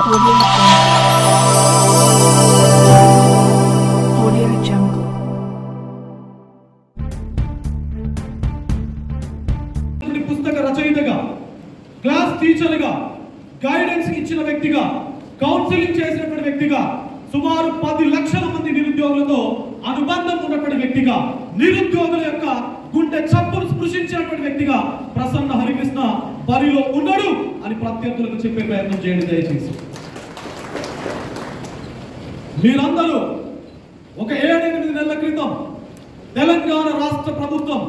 పుస్తక రచయితగా, క్లాస్ టీచర్గా, గైడెన్స్ ఇచ్చిన వ్యక్తిగా, కౌన్సిలింగ్ చేసినటువంటి వ్యక్తిగా, సుమారు 10 లక్షల మంది నిరుద్యోగులతో అనుబంధం ఉన్నటువంటి వ్యక్తిగా, నిరుద్యోగుల యొక్క గుండె చప్పును స్పృశించినటువంటి వ్యక్తిగా ప్రసన్న హరికృష్ణ బరిలో ఉన్నాడు అని ప్రత్యర్థులకు చెప్పే ప్రయత్నం చేయండి దయచేసి. మీరందరూ ఒక 7-8 నెలల క్రితం తెలంగాణ రాష్ట్ర ప్రభుత్వం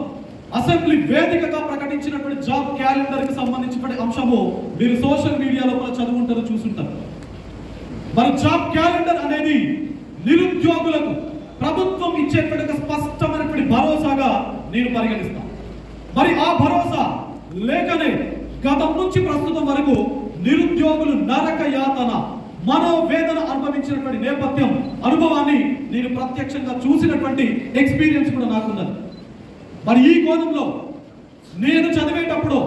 అసెంబ్లీ వేదికగా ప్రకటించినటువంటి జాబ్ క్యాలెండర్ కి సంబంధించిన అంశము మీరు సోషల్ మీడియాలో కూడా చదువుంటారు, చూసుంటారు. మరి జాబ్ క్యాలెండర్ అనేది నిరుద్యోగులకు ప్రభుత్వం ఇచ్చేటువంటి స్పష్టమైనటువంటి భరోసాగా నేను పరిగణిస్తాను. మరి ఆ భరోసా లేకనే గతం నుంచి ప్రస్తుతం వరకు నిరుద్యోగులు నరక యాతన, మనోవేదన అనుభవించినటువంటి నేపథ్యం, అనుభవాన్ని నేను ప్రత్యక్షంగా చూసినటువంటి ఎక్స్పీరియన్స్ కూడా నాకున్నది. మరి ఈ కోణంలో నేను చదివేటప్పుడు,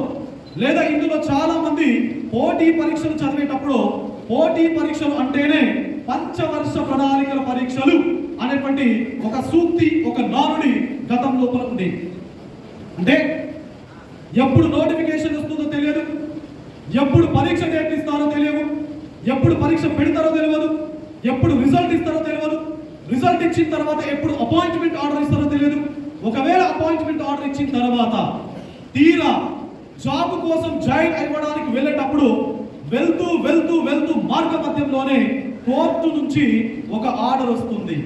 లేదా ఇందులో చాలా మంది పోటీ పరీక్షలు చదివేటప్పుడు, పోటీ పరీక్షలు అంటేనే పంచవర్ష ప్రణాళికల పరీక్షలు అనేటువంటి ఒక సూక్తి, ఒక నానుడి గతం లోపల ఉంది. అంటే ఎప్పుడు నోటిఫికేషన్ వస్తుందో తెలియదు, ఎప్పుడు పరీక్ష డేట్ ఇస్తారో తెలియదు, ఎప్పుడు పరీక్ష పెడతారో తెలియదు, ఎప్పుడు రిజల్ట్ ఇస్తారో తెలియదు, రిజల్ట్ ఇచ్చిన తర్వాత ఎప్పుడు అపాయింట్మెంట్ ఆర్డర్ ఇస్తారో తెలియదు. ఒకవేళ అపాయింట్మెంట్ ఆర్డర్ ఇచ్చిన తర్వాత తీరా జాబ్ కోసం జాయిన్ అవ్వడానికి వెళ్ళేటప్పుడు వెళ్తూ వెళ్తూ వెళ్తూ మార్గ మధ్యంలోనే కోర్టు నుంచి ఒక ఆర్డర్ వస్తుంది,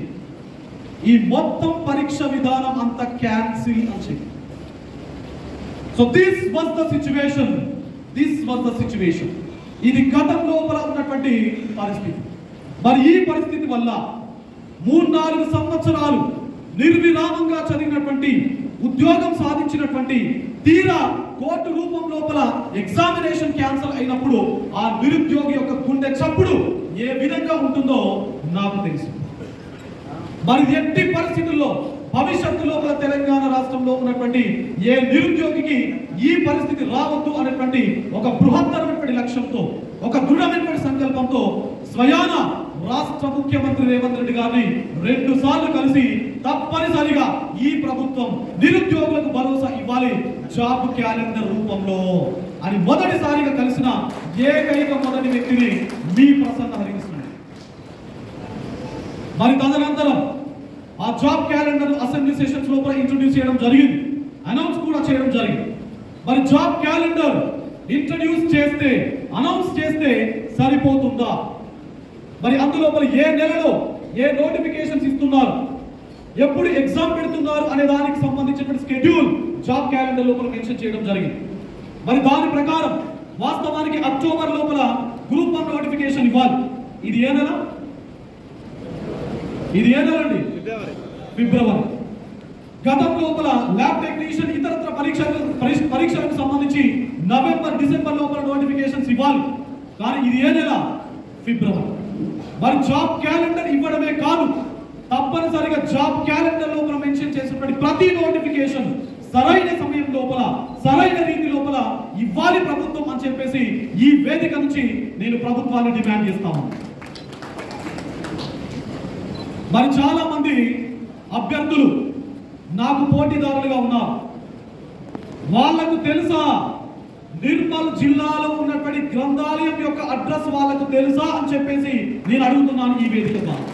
ఈ మొత్తం పరీక్ష విధానం అంతా క్యాన్సిల్ అని చెప్పి. So this was the situation. ఇది గతం లోపల ఉన్నటువంటి పరిస్థితి. మరి ఈ పరిస్థితి వల్ల 3-4 సంవత్సరాలు నిర్విరామంగా చదివినటువంటి, ఉద్యోగం సాధించినటువంటి, తీరా కోర్టు రూపం లోపల ఎగ్జామినేషన్ క్యాన్సిల్ అయినప్పుడు ఆ నిరుద్యోగి యొక్క గుండె చప్పుడు ఏ విధంగా ఉంటుందో నాకు తెలుసు. మరి ఎట్టి పరిస్థితుల్లో భవిష్యత్తు లోపల తెలంగాణ రాష్ట్రంలో ఉన్నటువంటి ఏ నిరుద్యోగికి ఈ పరిస్థితి రావద్దు అనేటువంటి ఒక బృహత్తరమైనటువంటి లక్ష్యంతో, ఒక దృఢమైనటువంటి సంకల్పంతో స్వయాన రాష్ట్ర ముఖ్యమంత్రి రేవంత్ రెడ్డి గారిని 2 సార్లు కలిసి తప్పనిసరిగా ఈ ప్రభుత్వం నిరుద్యోగులకు భరోసా ఇవ్వాలి జాబ్ క్యాలెండర్ రూపంలో అని మొదటిసారిగా కలిసిన ఏకైక మొదటి వ్యక్తిని మీ ప్రసన్న హరికృష్ణ. మరి తదనంతరం ఆ జాబ్ క్యాలెండర్ అసెంబ్లీ సెషన్స్ లోపల ఇంట్రొడ్యూస్ చేయడం జరిగింది, అనౌన్స్ కూడా చేయడం జరిగింది. మరి జాబ్ క్యాలెండర్ ఇంట్రొడ్యూస్ చేస్తే, అనౌన్స్ చేస్తే సరిపోతుందా? మరి అందులోపల ఏ నెలలో ఏ నోటిఫికేషన్స్ ఇస్తున్నారు, ఎప్పుడు ఎగ్జామ్ పెడుతున్నారు అనే దానికి సంబంధించిన స్కెడ్యూల్ జాబ్ క్యాలెండర్ లోపల మెన్షన్ చేయడం జరిగింది. మరి దాని ప్రకారం వాస్తవానికి అక్టోబర్ లోపల గ్రూప్ 1 నోటిఫికేషన్ ఇవ్వాలి. ఇది ఏ నెల? ఇది ఏ నెల అండి? ఫిబ్రవరి. గతం లోపల ల్యాబ్ టెక్నీషియన్ ఇతరత్ర పరీక్షలకు సంబంధించి నవంబర్, డిసెంబర్ లోపల నోటిఫికేషన్స్ ఇవ్వాలి. కానీ ఇది ఏ నెల? ఫిబ్రవరి. మరి జాబ్ క్యాలెండర్ ఇవ్వడమే కాదు, తప్పనిసరిగా జాబ్ క్యాలెండర్ లోపల మెన్షన్ చేసినటువంటి ప్రతి నోటిఫికేషన్ సరైన సమయం లోపల, సరైన రీతి లోపల ఇవ్వాలి ప్రభుత్వం అని చెప్పేసి ఈ వేదిక నుంచి నేను ప్రభుత్వాన్ని డిమాండ్ చేస్తాను. మరి చాలా మంది అభ్యర్థులు నాకు పోటీదారులుగా ఉన్నారు. వాళ్లకు తెలుసా నిర్మల్ జిల్లాలో ఉన్నటువంటి గ్రంథాలయం యొక్క అడ్రస్ వాళ్ళకు తెలుసా అని చెప్పేసి నేను అడుగుతున్నాను ఈ వేదిక ద్వారా.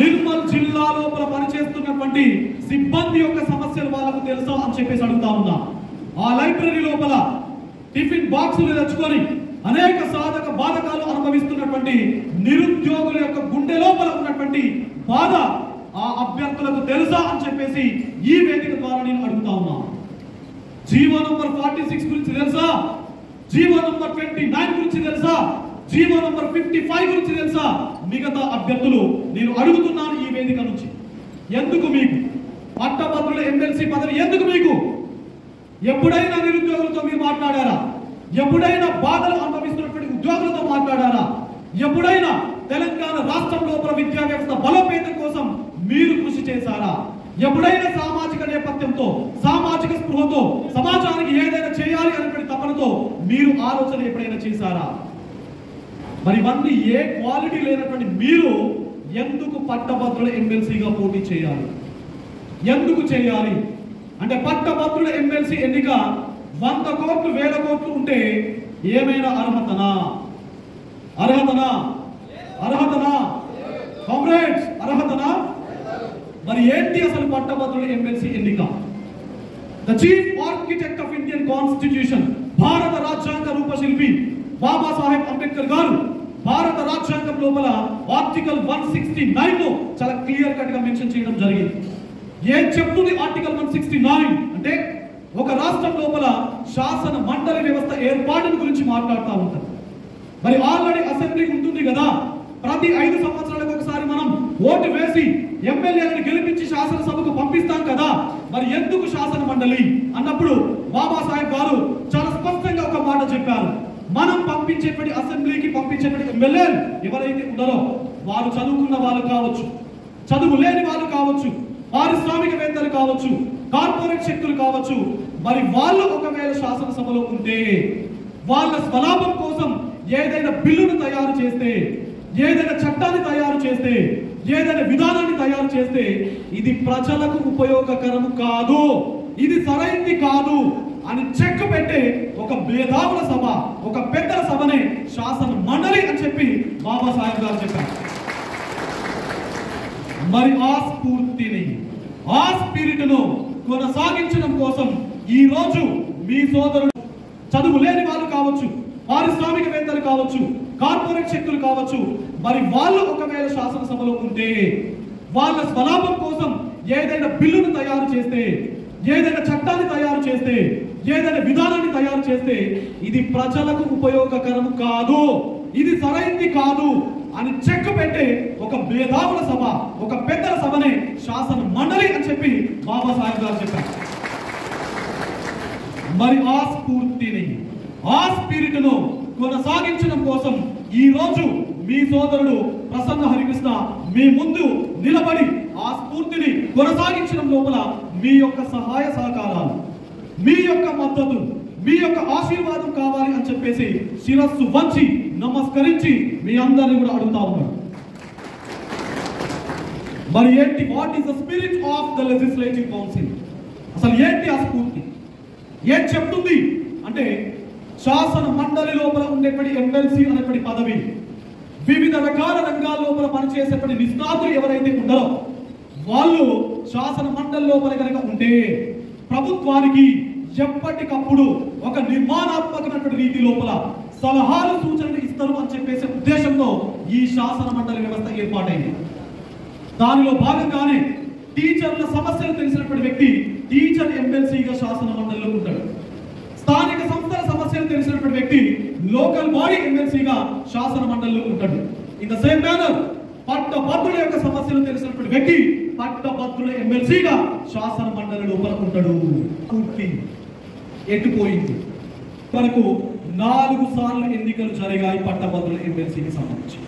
నిర్మల్ జిల్లా లోపల పనిచేస్తున్నటువంటి సిబ్బంది యొక్క సమస్యలు వాళ్ళకు తెలుసా అని చెప్పేసి అడుగుతా ఉన్నా. ఆ లైబ్రరీ లోపల టిఫిన్ బాక్సులు తెచ్చుకొని అనేక సాధక బాధకాలు అనుభవిస్తున్నటువంటి నిరుద్యోగుల యొక్క గుండె లోపల ఉన్నటువంటి బాధ ఆ అభ్యర్థులకు తెలుసా అని చెప్పేసి ఈ వేదిక ద్వారా నేను అడుగుతా ఉన్నా. జీవో నంబర్ 46 గురించి తెలుసా? జీవో నంబర్ 29 గురించి తెలుసా? జీవో నంబర్ 55 గురించి తెలుసా? మిగతా అభ్యర్థులు నేను అడుగుతున్నాను ఈ వేదిక నుంచి, ఎందుకు మీకు పట్టభద్రుల ఎమ్మెల్సీ పదవి? ఎందుకు మీకు? ఎప్పుడైనా నిరుద్యోగులతో మీరు మాట్లాడారా? ఎప్పుడైనా బాధలు అనుభవిస్తున్నటువంటి ఉద్యోగులతో మాట్లాడారా? ఎప్పుడైనా తెలంగాణ రాష్ట్రం లోపల విద్యా వ్యవస్థ బలోపేతం కోసం మీరు కృషి చేశారా? ఎప్పుడైనా సామాజిక నేపథ్యంతో, సామాజిక స్పృహతో, సమాజానికి ఏదైనా చేయాలి అనేటువంటి తపనతో మీరు ఆలోచన ఎప్పుడైనా చేశారా? మరి ఇవన్నీ ఏ క్వాలిటీ లేనటువంటి మీరు ఎందుకు పట్టభద్రుల ఎమ్మెల్సీగా పోటీ చేయాలి? ఎందుకు చేయాలి అంటే పట్టభద్రుల ఎమ్మెల్సీ ఎన్నిక 100 కోట్లు 1000 కోట్లు ఉంటే ఏమైనా అర్హతనా? కామ్రేడ్స్, అర్హతనా? మరి ఏంటి అసలు పట్టభద్రుల ఎమ్మెల్సీ ఎన్నిక? The chief architect of Indian constitution, భారత రాజ్యాంగ రూపశిల్పి బాబాసాహెబ్ అంబేద్కర్ గారు భారత రాజ్యాంగం లోపల ఆర్టికల్ 169 లో చాలా క్లియర్ కట్ గా మెన్షన్ చేయడం జరిగింది. ఏం చెప్తుంది ఆర్టికల్ 169 అంటే ఒక రాష్ట్రం లోపల శాసన మండలి వ్యవస్థ ఏర్పాటుని గురించి మాట్లాడుతూ ఉంటారు. మరి ఆల్రెడీ అసెంబ్లీ ఉంటుంది కదా, ప్రతి 5 సంవత్సరాలకు ఒకసారి మనం ఓటు వేసి ఎమ్మెల్యేలను గెలిపించి శాసనసభకు పంపిస్తాం కదా, మరి ఎందుకు శాసన మండలి అన్నప్పుడు బాబాసాహెబ్ గారు చాలా స్పష్టంగా ఒక మాట చెప్పారు. మనం పంపించేటువంటి అసెంబ్లీకి పంపించేటువంటి ఎమ్మెల్యేలు ఎవరైతే ఉన్నారో వారు చదువుకున్న వాళ్ళు కావచ్చు, చదువు లేని వాళ్ళు కావచ్చు, పారిశ్రామికవేత్తలు కావచ్చు, కార్పొరేట్ శక్తులు కావచ్చు. మరి వాళ్ళు ఒకవేళ శాసనసభలో ఉంటే వాళ్ళ స్వలాభం కోసం ఏదైనా బిల్లును తయారు చేస్తే, ఏదైనా చట్టాన్ని తయారు చేస్తే, ఏదైనా విధానాన్ని తయారు చేస్తే ఇది ప్రజలకు ఉపయోగకరము కాదు, ఇది సరైంది కాదు అని చెక్ పెట్టే ఒక మేధావుల సభ, ఒక పెద్దల సభనే శాసన మండలి అని చెప్పి బాబాసాహెబ్ గారు చెప్పారు. మరి ఆ స్ఫూర్తిని, ఆ స్పిరిట్ ను కొనసాగించడం కోసం ఈ రోజు మీ సోదరుడు చదువు లేని వాళ్ళు కావచ్చు, పారిశ్రామికవేత్తలు కావచ్చు, కార్పొరేట్ శక్తులు కావచ్చు, మరి వాళ్ళు ఒకవేళ శాసనసభలో ఉంటే వాళ్ళ స్వలాభం కోసం ఏదైనా బిల్లును తయారు చేస్తే, ఏదైనా చట్టాన్ని తయారు చేస్తే, ఏదైనా విధానాన్ని తయారు చేస్తే ఇది ప్రజలకు ఉపయోగకరం కాదు, ఇది సరైంది కాదు అని చెక్ పెట్టే ఒక మేధావుల సభ, ఒక పెద్దల సభనే శాసన మండలి అని చెప్పి బాబాసాహెబ్ గారు చెప్పారు. మరి ఆ స్ఫూర్తిని, ఆ స్పిరిట్ ను కొనసాగించడం కోసం ఈ రోజు మీ సోదరుడు ప్రసన్న హరికృష్ణ మీ ముందు నిలబడి ఆ స్ఫూర్తిని కొనసాగించడం లోపల మీ యొక్క సహాయ సహకారాలు, మీ యొక్క మద్దతు, మీ యొక్క ఆశీర్వాదం కావాలి అని చెప్పేసి శిరస్సు వంచి నమస్కరించి మీ అందరినీ కూడా అడుగుతా ఉన్నాడు. మరి ఏంటి, what is the spirit of the legislative council? అసలు ఏంటి ఆ స్ఫూర్తి? ఏం చెప్తుంది అంటే శాసన మండలి లోపల ఉండేటువంటి ఎమ్మెల్సీ అనేటువంటి పదవి వివిధ రకాల రంగాల లోపల పనిచేసేటువంటి నిష్ణాతులు ఎవరైతే ఉన్నారో వాళ్ళు శాసన మండలి లోపల కనుక ఉంటే ప్రభుత్వానికి ఎప్పటికప్పుడు ఒక నిర్మాణాత్మకమైనటువంటి రీతి లోపల సలహాలు సూచనలు ఇస్తారు అని చెప్పేసే ఉద్దేశంతో ఈ శాసన మండలి వ్యవస్థ ఏర్పాటైంది. దానిలో భాగంగానే టీచర్ల సమస్యలు తెలిసినటువంటి వ్యక్తి టీచర్ ఎమ్మెల్సీగా శాసన మండలిలో ఉంటాడు. స్థానిక సంస్థల సమస్యలు తెలిసినటువంటి వ్యక్తి లోకల్ బాడీ ఎమ్మెల్సీగా శాసన మండలిలో ఉంటాడు. ఇన్ ద సేమ్ మేనర్ పట్టభద్రుల యొక్క సమస్యలు తెలిసినటువంటి వ్యక్తి పట్టభద్రుల ఎమ్మెల్సీగా శాసన మండలి లోపల ఉంటాడు. పూర్తి ఎట్టుపోయింది. మనకు 4 సార్లు ఎన్నికలు జరిగాయి పట్టభద్రుల ఎమ్మెల్సీకి సంబంధించి.